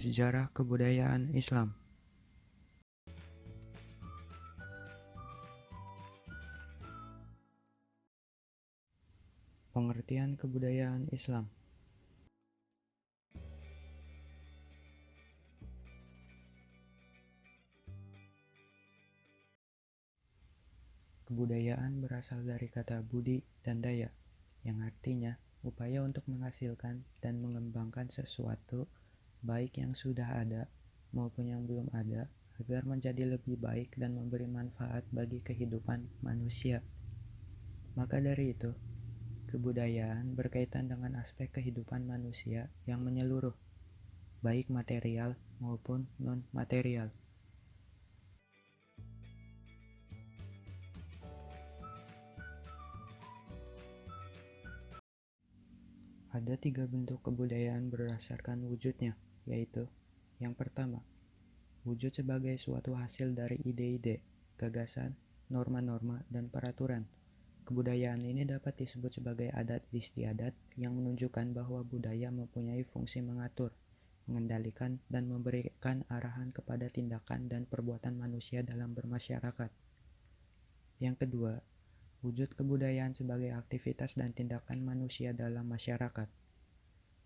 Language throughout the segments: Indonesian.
Sejarah kebudayaan Islam. Pengertian kebudayaan Islam. Kebudayaan berasal dari kata budi dan daya, yang artinya upaya untuk menghasilkan dan mengembangkan sesuatu, baik yang sudah ada maupun yang belum ada, agar menjadi lebih baik dan memberi manfaat bagi kehidupan manusia. Maka dari itu, kebudayaan berkaitan dengan aspek kehidupan manusia yang menyeluruh, baik material maupun non-material. Ada 3 bentuk kebudayaan berdasarkan wujudnya, yaitu yang pertama, wujud sebagai suatu hasil dari ide-ide, gagasan, norma-norma, dan peraturan. Kebudayaan ini dapat disebut sebagai adat istiadat yang menunjukkan bahwa budaya mempunyai fungsi mengatur, mengendalikan, dan memberikan arahan kepada tindakan dan perbuatan manusia dalam bermasyarakat. Yang kedua, wujud kebudayaan sebagai aktivitas dan tindakan manusia dalam masyarakat.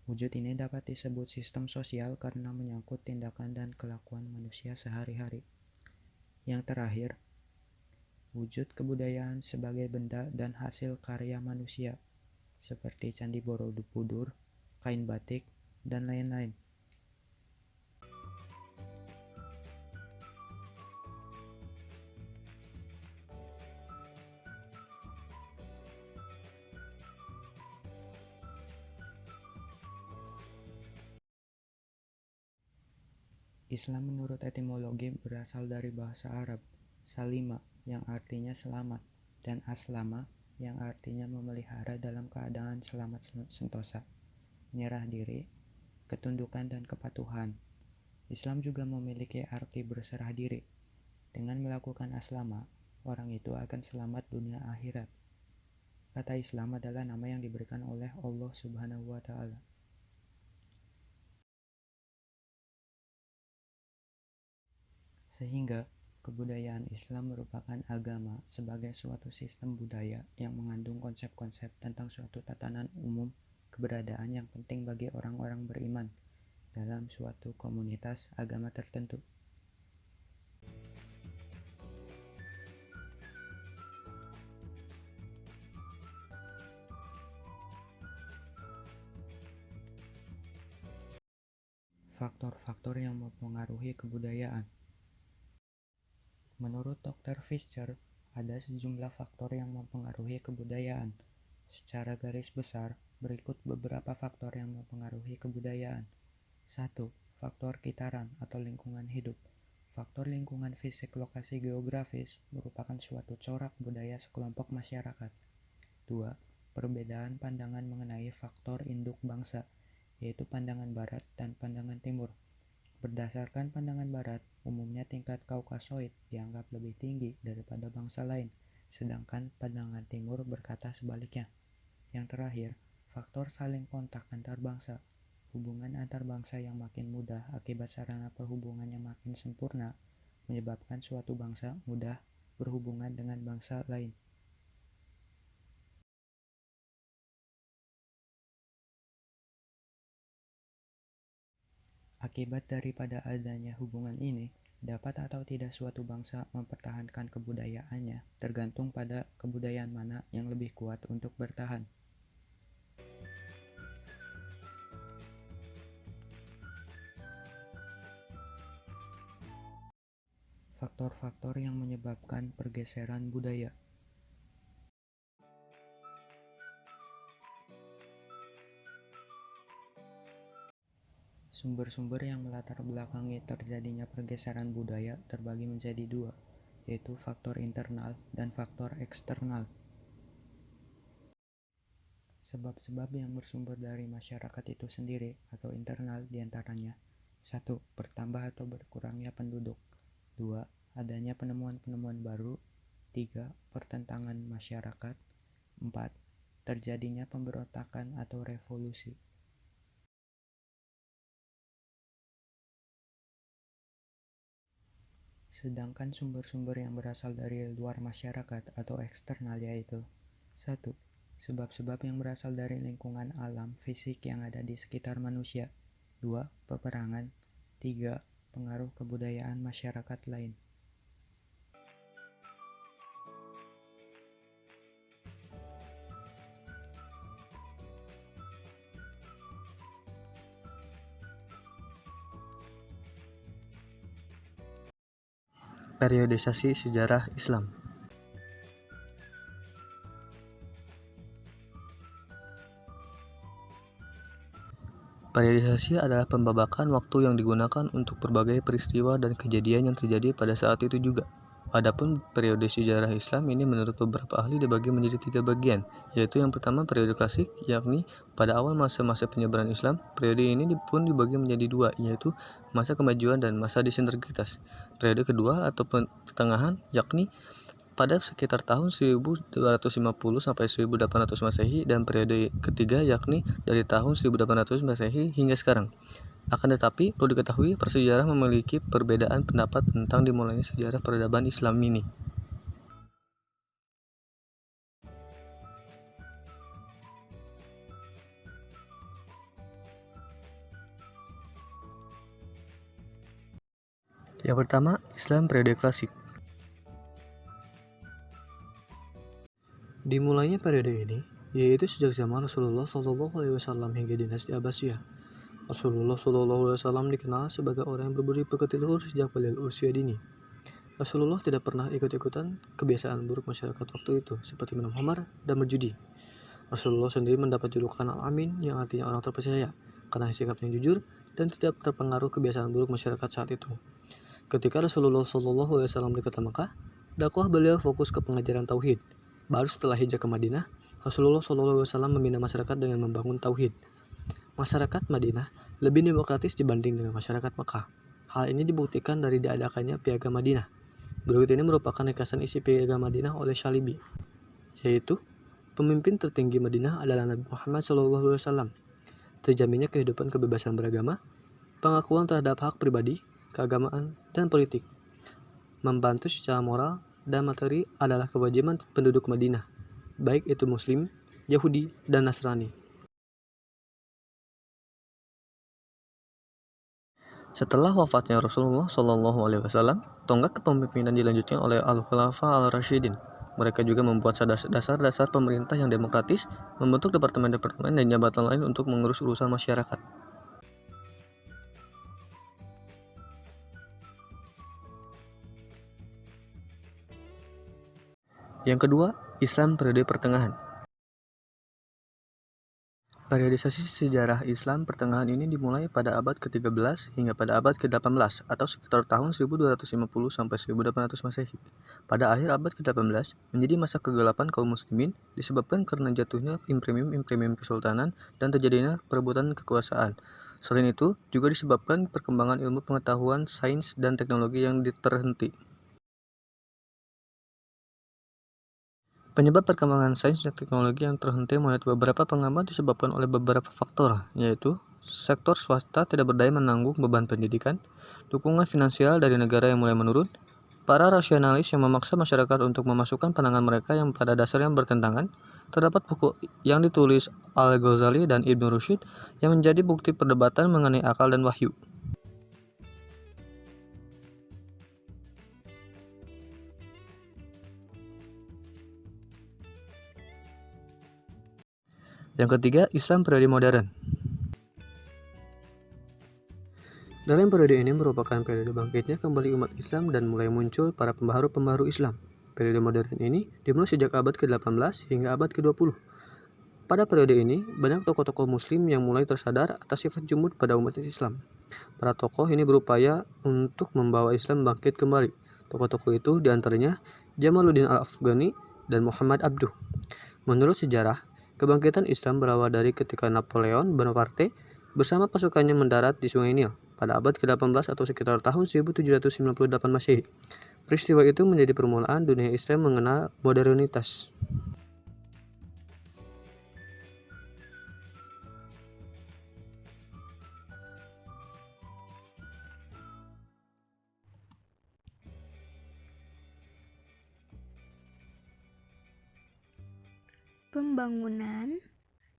Wujud ini dapat disebut sistem sosial karena menyangkut tindakan dan kelakuan manusia sehari-hari. Yang terakhir, wujud kebudayaan sebagai benda dan hasil karya manusia, seperti Candi Borobudur, kain batik, dan lain-lain. Islam menurut etimologi berasal dari bahasa Arab, salima yang artinya selamat, dan aslama yang artinya memelihara dalam keadaan selamat sentosa, menyerah diri, ketundukan dan kepatuhan. Islam juga memiliki arti berserah diri. Dengan melakukan aslama, orang itu akan selamat dunia akhirat. Kata Islam adalah nama yang diberikan oleh Allah Subhanahu wa Ta'ala. Sehingga kebudayaan Islam merupakan agama sebagai suatu sistem budaya yang mengandung konsep-konsep tentang suatu tatanan umum keberadaan yang penting bagi orang-orang beriman dalam suatu komunitas agama tertentu. Faktor-faktor yang mempengaruhi kebudayaan. Menurut Dr. Fischer, ada sejumlah faktor yang mempengaruhi kebudayaan. Secara garis besar, berikut beberapa faktor yang mempengaruhi kebudayaan. 1. Faktor kitaran atau lingkungan hidup. Faktor lingkungan fisik lokasi geografis merupakan suatu corak budaya sekelompok masyarakat. 2. Perbedaan pandangan mengenai faktor induk bangsa, yaitu pandangan barat dan pandangan timur. Berdasarkan pandangan barat, umumnya tingkat Kaukasoid dianggap lebih tinggi daripada bangsa lain, sedangkan pandangan timur berkata sebaliknya. Yang terakhir, faktor saling kontak antar bangsa. Hubungan antar bangsa yang makin mudah akibat sarana perhubungan yang makin sempurna menyebabkan suatu bangsa mudah berhubungan dengan bangsa lain. Akibat daripada adanya hubungan ini, dapat atau tidak suatu bangsa mempertahankan kebudayaannya tergantung pada kebudayaan mana yang lebih kuat untuk bertahan. Faktor-faktor yang menyebabkan pergeseran budaya. Sumber-sumber yang melatar belakangi terjadinya pergeseran budaya terbagi menjadi dua, yaitu faktor internal dan faktor eksternal. Sebab-sebab yang bersumber dari masyarakat itu sendiri atau internal diantaranya: 1. Bertambah atau berkurangnya penduduk. 2. Adanya penemuan-penemuan baru. 3. Pertentangan masyarakat. 4. Terjadinya pemberontakan atau revolusi. Sedangkan sumber-sumber yang berasal dari luar masyarakat atau eksternal yaitu 1. Sebab-sebab yang berasal dari lingkungan alam fisik yang ada di sekitar manusia. 2. Peperangan. 3. Pengaruh kebudayaan masyarakat lain. Periodisasi sejarah Islam. Periodisasi adalah pembabakan waktu yang digunakan untuk berbagai peristiwa dan kejadian yang terjadi pada saat itu juga. Adapun periode sejarah Islam ini menurut beberapa ahli dibagi menjadi 3 bagian, yaitu yang pertama periode klasik, yakni pada awal masa-masa penyebaran Islam. Periode ini pun dibagi menjadi 2, yaitu masa kemajuan dan masa disintegritas. Periode kedua atau pertengahan, yakni pada sekitar tahun 1250 sampai 1800 Masehi, dan periode ketiga yakni dari tahun 1800 Masehi hingga sekarang. Akan tetapi, perlu diketahui persejarah memiliki perbedaan pendapat tentang dimulainya sejarah peradaban Islam ini. Yang pertama, Islam periode klasik. Dimulainya periode ini yaitu sejak zaman Rasulullah SAW hingga dinasti Abbasiyah. Rasulullah SAW dikenal sebagai orang yang berbudi pekerti luhur sejak beliau usia dini. Rasulullah tidak pernah ikut-ikutan kebiasaan buruk masyarakat waktu itu, seperti minum khamar dan berjudi. Rasulullah sendiri mendapat julukan Al-Amin, yang artinya orang terpercaya, karena sikapnya jujur dan tidak terpengaruh kebiasaan buruk masyarakat saat itu. Ketika Rasulullah SAW di kota Mekah, dakwah beliau fokus ke pengajaran tauhid. Baru setelah hijrah ke Madinah, Rasulullah SAW membina masyarakat dengan membangun tauhid. Masyarakat Madinah lebih demokratis dibanding dengan masyarakat Mekah. Hal ini dibuktikan dari diadakannya Piagam Madinah. Berikut ini merupakan ringkasan isi Piagam Madinah oleh Syalibi, yaitu pemimpin tertinggi Madinah adalah Nabi Muhammad SAW. Terjaminnya kehidupan kebebasan beragama, pengakuan terhadap hak pribadi, keagamaan, dan politik. Membantu secara moral dan materi adalah kewajiban penduduk Madinah, baik itu Muslim, Yahudi, dan Nasrani. Setelah wafatnya Rasulullah SAW, tonggak kepemimpinan dilanjutkan oleh Al-Khulafa Al-Rasyidin. Mereka juga membuat dasar-dasar pemerintah yang demokratis, membentuk departemen-departemen dan jabatan lain untuk mengurus urusan masyarakat. Yang kedua, Islam periode pertengahan. Periodisasi sejarah Islam pertengahan ini dimulai pada abad ke-13 hingga pada abad ke-18 atau sekitar tahun 1250 sampai 1800 Masehi. Pada akhir abad ke-18 menjadi masa kegelapan kaum muslimin disebabkan karena jatuhnya imperium kesultanan dan terjadinya perebutan kekuasaan. Selain itu, juga disebabkan perkembangan ilmu pengetahuan, sains, dan teknologi yang terhenti. Penyebab perkembangan sains dan teknologi yang terhenti menurut beberapa pengamat disebabkan oleh beberapa faktor, yaitu sektor swasta tidak berdaya menanggung beban pendidikan, dukungan finansial dari negara yang mulai menurun, para rasionalis yang memaksa masyarakat untuk memasukkan pandangan mereka yang pada dasarnya bertentangan. Terdapat buku yang ditulis Al-Ghazali dan Ibn Rushd yang menjadi bukti perdebatan mengenai akal dan wahyu. Yang ketiga, Islam periode modern. Dalam periode ini merupakan periode bangkitnya kembali umat Islam dan mulai muncul para pembaharu-pembaharu Islam. Periode modern ini dimulai sejak abad ke-18 hingga abad ke-20. Pada periode ini, banyak tokoh-tokoh muslim yang mulai tersadar atas sifat jumud pada umat Islam. Para tokoh ini berupaya untuk membawa Islam bangkit kembali. Tokoh-tokoh itu diantaranya Jamaluddin Al-Afghani dan Muhammad Abduh. Menurut sejarah, kebangkitan Islam berawal dari ketika Napoleon Bonaparte bersama pasukannya mendarat di Sungai Nil pada abad ke-18 atau sekitar tahun 1798 Masehi. Peristiwa itu menjadi permulaan dunia Islam mengenal modernitas. Pembangunan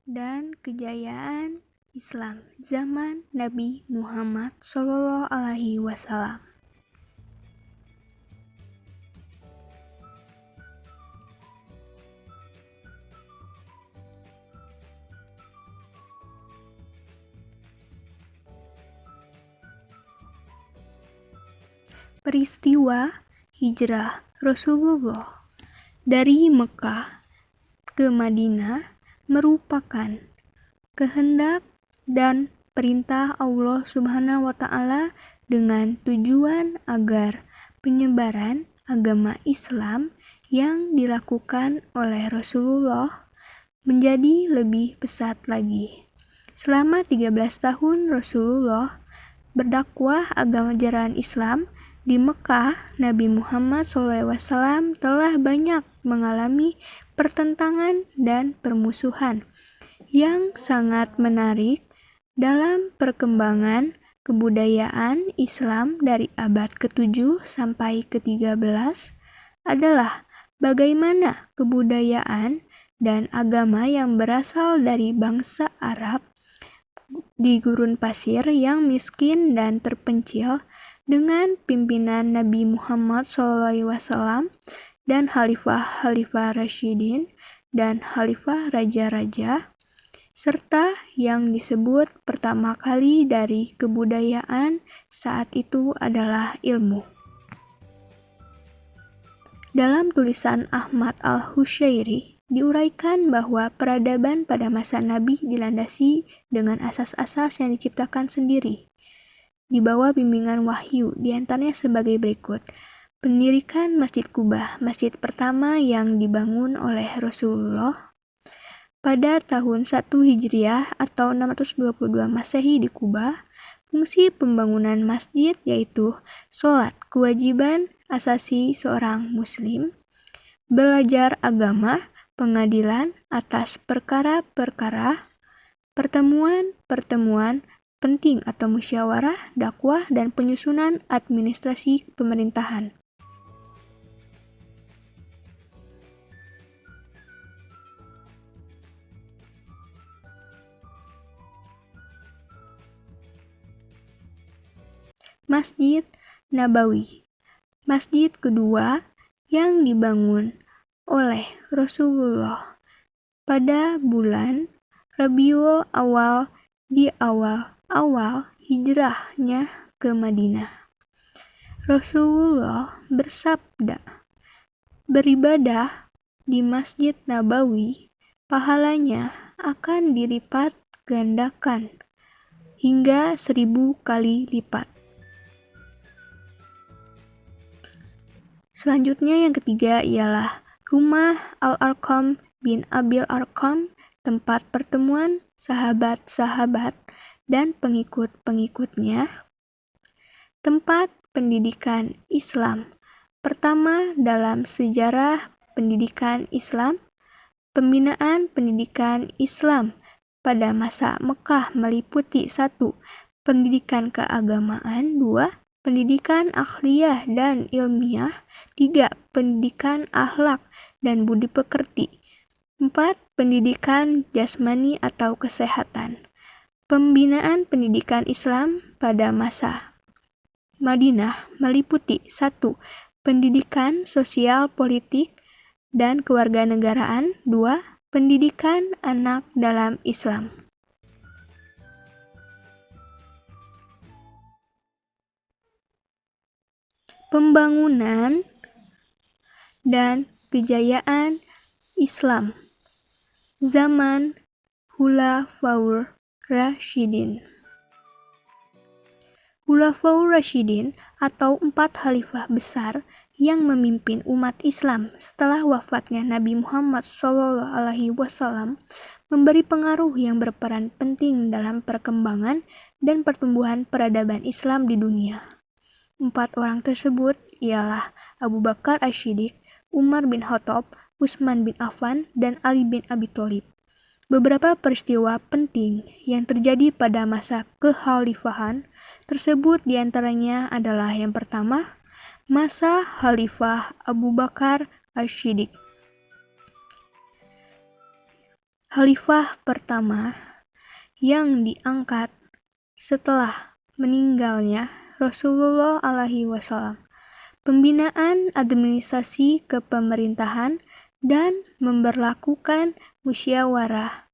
dan kejayaan Islam zaman Nabi Muhammad SAW. Peristiwa hijrah Rasulullah dari Mekah ke Madinah merupakan kehendak dan perintah Allah Subhanahu wa Ta'ala dengan tujuan agar penyebaran agama Islam yang dilakukan oleh Rasulullah menjadi lebih pesat lagi. Selama 13 tahun Rasulullah berdakwah agama ajaran Islam di Mekah, Nabi Muhammad SAW telah banyak mengalami pertentangan dan permusuhan yang sangat menarik dalam perkembangan kebudayaan Islam dari abad ke-7 sampai ke-13 adalah bagaimana kebudayaan dan agama yang berasal dari bangsa Arab di gurun pasir yang miskin dan terpencil dengan pimpinan Nabi Muhammad SAW dan Khalifah-Khalifah Rasyidin dan Khalifah Raja-Raja, serta yang disebut pertama kali dari kebudayaan saat itu adalah ilmu. Dalam tulisan Ahmad Al-Husyairi diuraikan bahwa peradaban pada masa Nabi dilandasi dengan asas-asas yang diciptakan sendiri di bawah bimbingan wahyu, diantaranya sebagai berikut. Pendirikan Masjid Kubah, masjid pertama yang dibangun oleh Rasulullah pada tahun 1 Hijriah atau 622 Masehi di Kubah. Fungsi pembangunan masjid yaitu sholat, kewajiban asasi seorang muslim, belajar agama, pengadilan atas perkara-perkara, pertemuan-pertemuan penting atau musyawarah, dakwah, dan penyusunan administrasi pemerintahan. Masjid Nabawi, masjid kedua yang dibangun oleh Rasulullah pada bulan Rabiul Awal di awal hijrahnya ke Madinah. Rasulullah bersabda, beribadah di Masjid Nabawi, pahalanya akan dilipat gandakan hingga 1000 kali lipat. Selanjutnya yang ketiga ialah Rumah Al-Arqam bin Abil Arqam, tempat pertemuan sahabat-sahabat dan pengikut-pengikutnya, tempat pendidikan Islam pertama dalam sejarah pendidikan Islam. Pembinaan pendidikan Islam pada masa Mekah meliputi 1. Pendidikan keagamaan, 2. Pendidikan akhliyah dan ilmiah, 3. Pendidikan akhlak dan budi pekerti, 4. Pendidikan jasmani atau kesehatan. Pembinaan pendidikan Islam pada masa Madinah meliputi 1. Pendidikan sosial politik dan kewarganegaraan, 2. Pendidikan anak dalam Islam. Pembangunan dan kejayaan Islam zaman Khulafaur Rasyidin. Khulafaur Rasyidin atau 4 khalifah besar yang memimpin umat Islam setelah wafatnya Nabi Muhammad SAW memberi pengaruh yang berperan penting dalam perkembangan dan pertumbuhan peradaban Islam di dunia. 4 orang tersebut ialah Abu Bakar Asy-Syiddiq, Umar bin Khattab, Utsman bin Affan, dan Ali bin Abi Thalib. Beberapa peristiwa penting yang terjadi pada masa kekhalifahan tersebut diantaranya adalah yang pertama, masa Khalifah Abu Bakar Asy-Syiddiq. khalifah pertama yang diangkat setelah meninggalnya Rasulullah alaihi wasallam. Pembinaan administrasi kepemerintahan dan memberlakukan musyawarah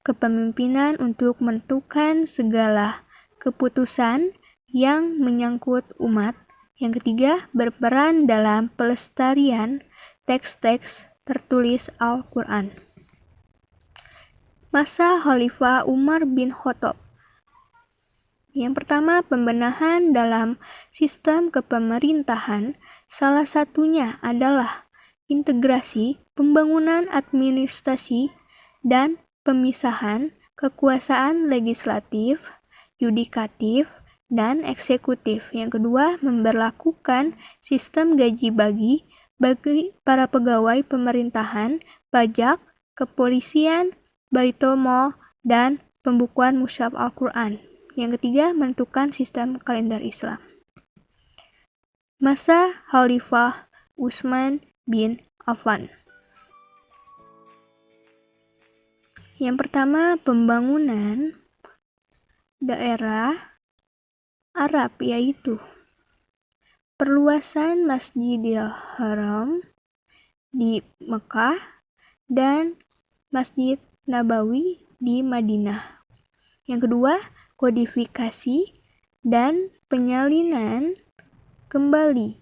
kepemimpinan untuk menentukan segala keputusan yang menyangkut umat. Yang ketiga, berperan dalam pelestarian teks-teks tertulis Al-Quran. Masa Khalifah Umar bin Khattab. Yang pertama, pembenahan dalam sistem kepemerintahan, salah satunya adalah integrasi, pembangunan administrasi, dan pemisahan kekuasaan legislatif, yudikatif, dan eksekutif. Yang kedua, memberlakukan sistem gaji bagi para pegawai pemerintahan, pajak, kepolisian, baitul mal, dan pembukuan mushaf Al-Quran. Yang ketiga, menentukan sistem kalender Islam. Masa Khalifah Utsman bin Affan. Yang pertama, pembangunan daerah Arab, yaitu perluasan Masjidil Haram di Mekah dan Masjid Nabawi di Madinah. Yang kedua, kodifikasi dan penyalinan kembali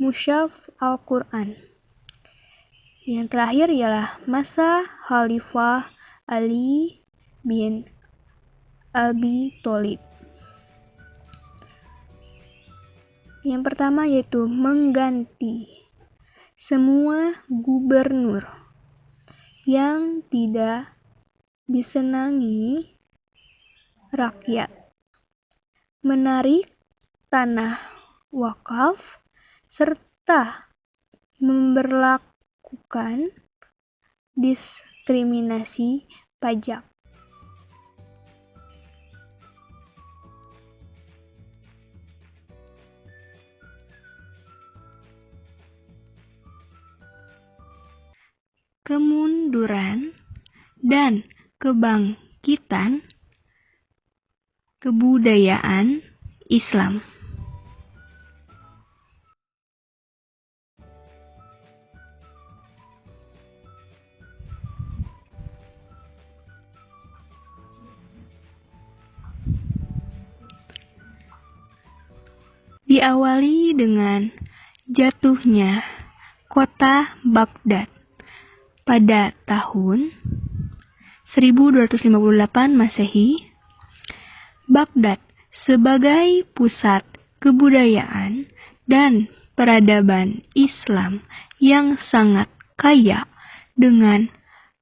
mushaf Al-Quran. Yang terakhir ialah masa Khalifah Ali bin Abi Thalib. Yang pertama yaitu mengganti semua gubernur yang tidak disenangi rakyat, menarik tanah wakaf, serta memberlakukan diskriminasi pajak. Kemunduran dan kebangkitan kebudayaan Islam. Diawali dengan jatuhnya kota Baghdad pada tahun 1258 Masehi. Baghdad sebagai pusat kebudayaan dan peradaban Islam yang sangat kaya dengan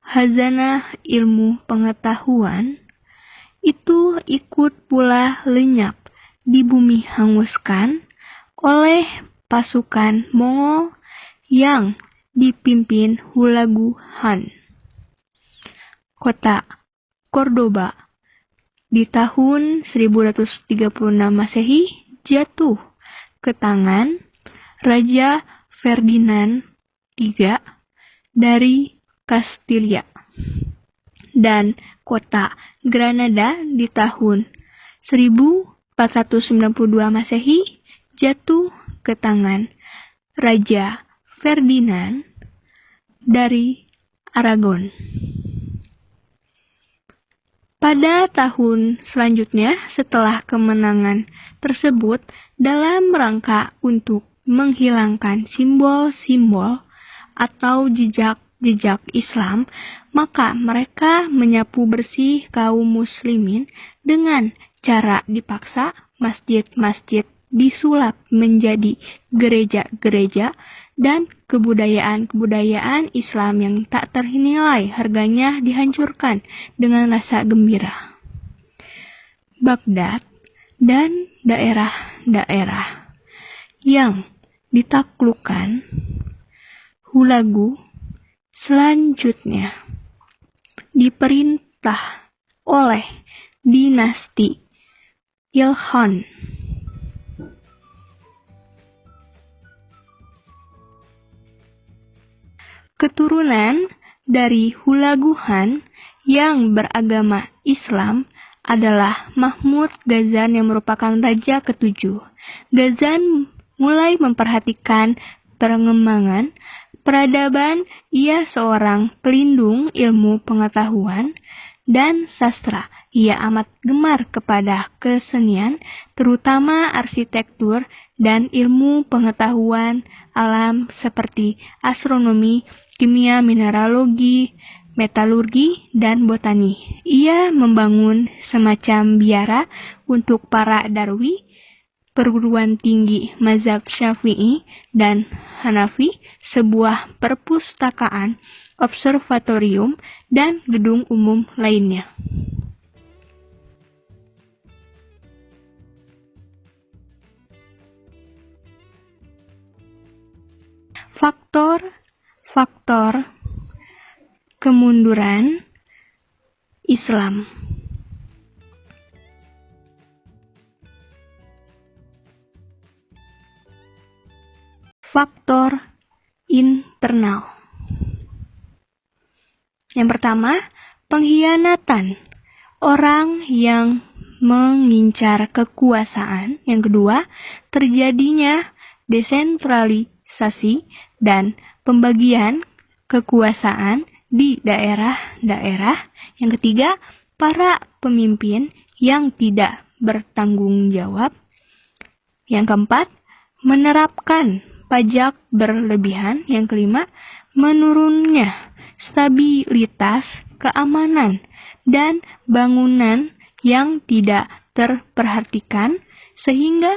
khazanah ilmu pengetahuan, itu ikut pula lenyap di bumi hanguskan oleh pasukan Mongol yang dipimpin Hulagu Khan. Kota Cordoba di tahun 1236 Masehi jatuh ke tangan Raja Ferdinand III dari Kastilia, dan kota Granada di tahun 1492 Masehi jatuh ke tangan Raja Ferdinand dari Aragon. Pada tahun selanjutnya setelah kemenangan tersebut, dalam rangka untuk menghilangkan simbol-simbol atau jejak-jejak Islam, maka mereka menyapu bersih kaum muslimin dengan cara dipaksa masjid-masjid disulap menjadi gereja-gereja, dan kebudayaan-kebudayaan Islam yang tak ternilai harganya dihancurkan dengan rasa gembira. Baghdad dan daerah-daerah yang ditaklukkan Hulagu selanjutnya diperintah oleh dinasti Ilkhan. Keturunan dari Hulaguhan yang beragama Islam adalah Mahmud Ghazan yang merupakan raja ketujuh. Ghazan mulai memperhatikan pengembangan peradaban. Ia seorang pelindung ilmu pengetahuan dan sastra. Ia amat gemar kepada kesenian, terutama arsitektur dan ilmu pengetahuan alam seperti astronomi, kimia, mineralogi, metalurgi, dan botani. Ia membangun semacam biara untuk para darwi, perguruan tinggi mazhab Syafi'i dan Hanafi, sebuah perpustakaan, observatorium, dan gedung umum lainnya. Faktor kemunduran Islam. Faktor internal. Yang pertama, pengkhianatan orang yang mengincar kekuasaan. Yang kedua, terjadinya desentralisasi dan pembagian kekuasaan di daerah-daerah. Yang ketiga, para pemimpin yang tidak bertanggung jawab. Yang keempat, menerapkan pajak berlebihan. Yang kelima, menurunnya stabilitas keamanan dan bangunan yang tidak terperhatikan sehingga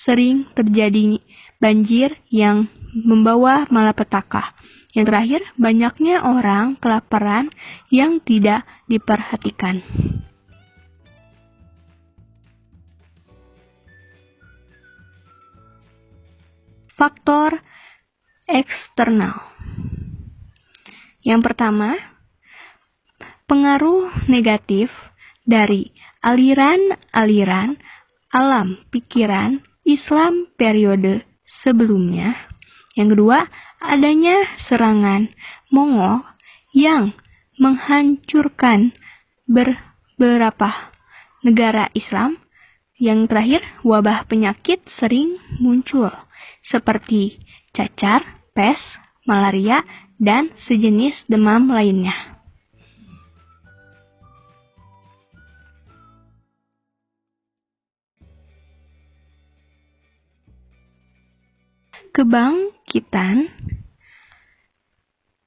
sering terjadi banjir yang membawa malapetaka. Yang terakhir, banyaknya orang kelaparan yang tidak diperhatikan. Faktor eksternal. Yang pertama, pengaruh negatif dari aliran-aliran alam pikiran Islam periode sebelumnya. Yang kedua, adanya serangan Mongol yang menghancurkan beberapa negara Islam. Yang terakhir, wabah penyakit sering muncul seperti cacar, pes, malaria, dan sejenis demam lainnya. Kebangkitan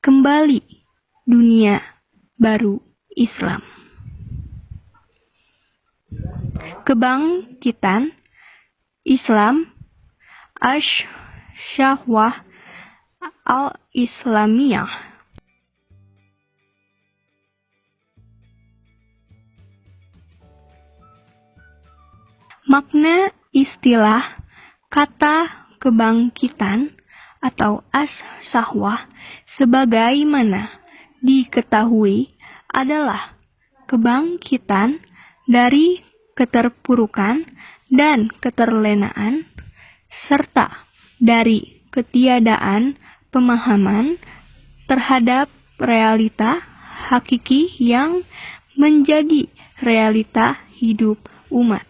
kembali dunia baru Islam. Kebangkitan Islam Asy-Syahwah al-Islamiyah. Makna istilah kata kebangkitan atau as-sahwah sebagaimana diketahui adalah kebangkitan dari keterpurukan dan keterlenaan serta dari ketiadaan pemahaman terhadap realita hakiki yang menjadi realita hidup umat.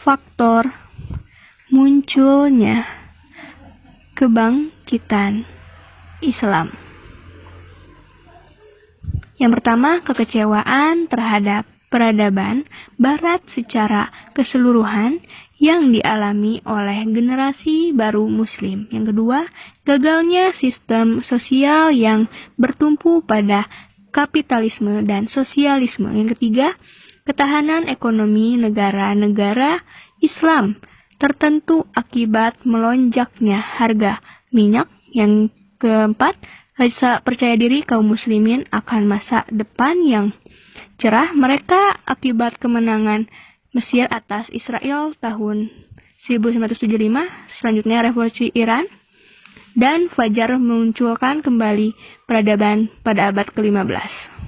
Faktor munculnya kebangkitan Islam. Yang pertama, kekecewaan terhadap peradaban Barat secara keseluruhan yang dialami oleh generasi baru Muslim. Yang kedua, gagalnya sistem sosial yang bertumpu pada kapitalisme dan sosialisme. Yang ketiga, ketahanan ekonomi negara-negara Islam tertentu akibat melonjaknya harga minyak. Yang keempat, rasa percaya diri kaum muslimin akan masa depan yang cerah mereka akibat kemenangan Mesir atas Israel tahun 1975, selanjutnya revolusi Iran, dan Fajar memunculkan kembali peradaban pada abad ke-15.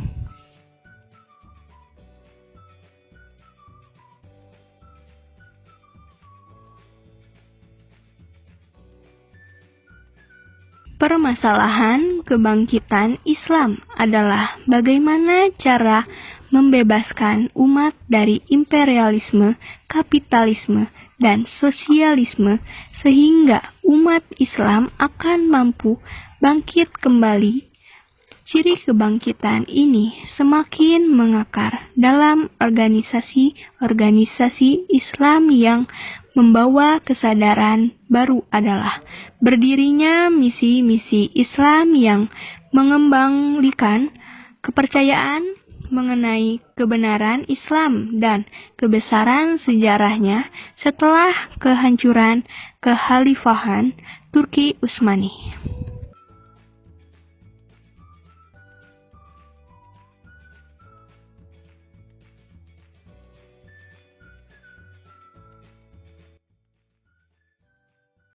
Permasalahan kebangkitan Islam adalah bagaimana cara membebaskan umat dari imperialisme, kapitalisme, dan sosialisme sehingga umat Islam akan mampu bangkit kembali. Ciri kebangkitan ini semakin mengakar dalam organisasi-organisasi Islam yang membawa kesadaran baru adalah berdirinya misi-misi Islam yang mengembalikan kepercayaan mengenai kebenaran Islam dan kebesaran sejarahnya setelah kehancuran kekhalifahan Turki Utsmani.